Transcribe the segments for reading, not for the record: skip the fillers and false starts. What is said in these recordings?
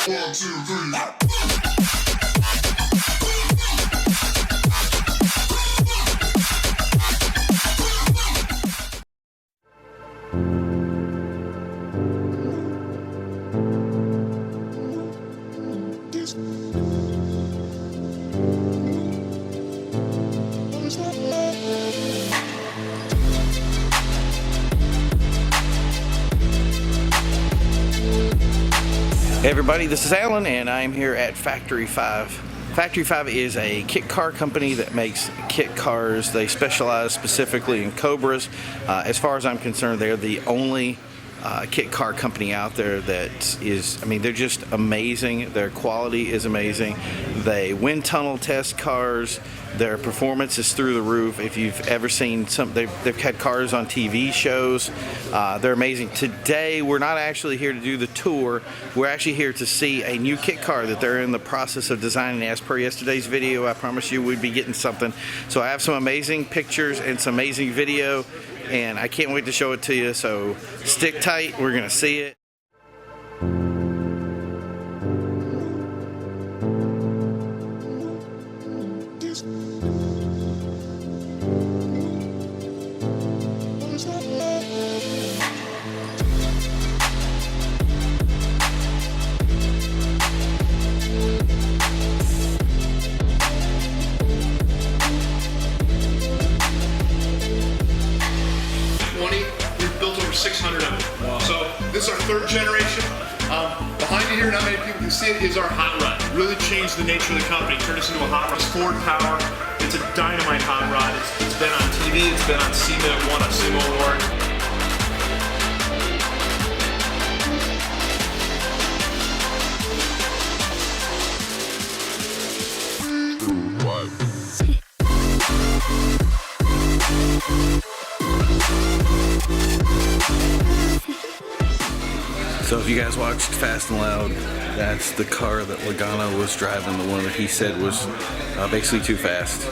1, 2, 3. Hey everybody, this is Alan and I'm here at Factory 5. Factory 5 is a kit car company that makes kit cars. They specialize specifically in Cobras. As far as I'm concerned, they're the only kit car company out there that is, I mean, they're just amazing. Their quality is amazing. They wind tunnel test cars. Their performance is through the roof. If you've ever seen some, they've had cars on TV shows. They're amazing. Today, we're not actually here to do the tour. We're actually here to see a new kit car that they're in the process of designing. As per yesterday's video, I promise you we'd be getting something. So I have some amazing pictures and some amazing video, and I can't wait to show it to you. So stick tight. We're gonna see it. We've built over 600 of them. Wow. So this is our third generation. Behind you here, not many people can see it, is our hot rod. Really changed the nature of the company. Turned us into a hot rod. It's Ford power. It's a dynamite hot rod. It's been on TV. It's been on SEMA. It won a SEMA award. So if you guys watched Fast and Loud, that's the car that Logano was driving, the one that he said was basically too fast.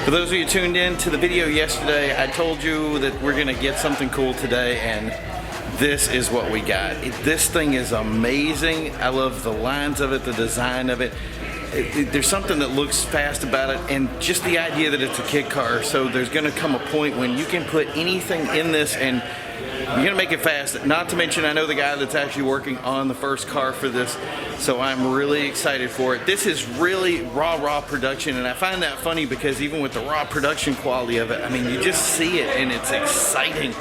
For those of you tuned in to the video yesterday, I told you that we're gonna get something cool today, and this is what we got. This thing is amazing. I love the lines of it, the design of it. There's something that looks fast about it, and just the idea that it's a kit car. So there's going to come a point when you can put anything in this and you're going to make it fast. Not to mention, I know the guy that's actually working on the first car for this, so I'm really excited for it. This is really raw production, and I find that funny because even with the raw production quality of it, I mean, you just see it and it's exciting.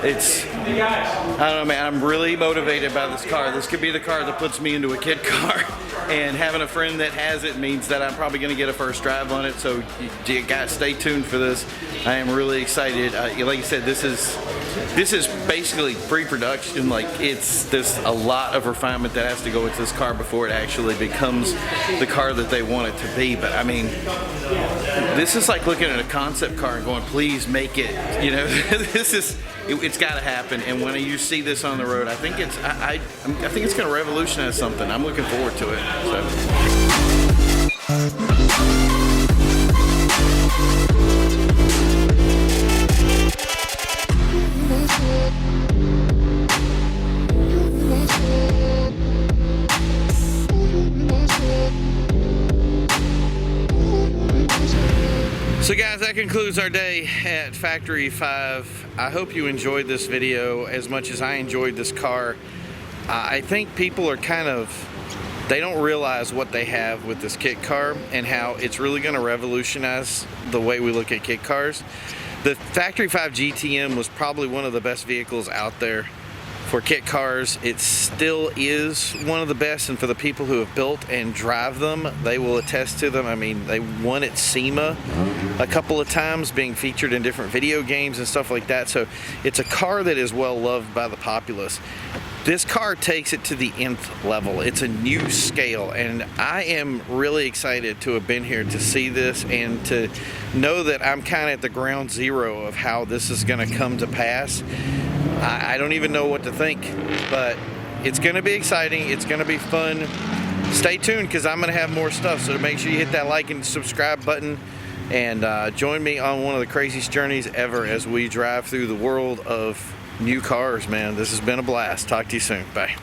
It's, I don't know, man, I'm really motivated by this car. This could be the car that puts me into a kit car, and having a friend that has it means that I'm probably going to get a first drive on it. So you guys stay tuned for this. I am really excited. Like I said, this is basically pre-production. Like, there's a lot of refinement that has to go into this car before it actually becomes the car that they want it to be. But I mean, this is like looking at a concept car and going, please make it, you know. It's got to happen. And when you see this on the road, I think it's going to revolutionize something. I'm looking forward to it. So guys, that concludes our day at Factory 5. I hope you enjoyed this video as much as I enjoyed this car. I think people are they don't realize what they have with this kit car and how it's really going to revolutionize the way we look at kit cars. The Factory 5 GTM was probably one of the best vehicles out there for kit cars. It still is one of the best, and for the people who have built and drive them, they will attest to them. I mean, they won at SEMA a couple of times, being featured in different video games and stuff like that. So it's a car that is well loved by the populace. This car takes it to the nth level. It's a new scale, and I am really excited to have been here to see this and to know that I'm kind of at the ground zero of how this is going to come to pass. I don't even know what to think, but it's going to be exciting. It's going to be fun. Stay tuned, because I'm going to have more stuff. So make sure you hit that like and subscribe button. and join me on one of the craziest journeys ever as we drive through the world of new cars, man. This has been a blast. Talk to you soon. Bye.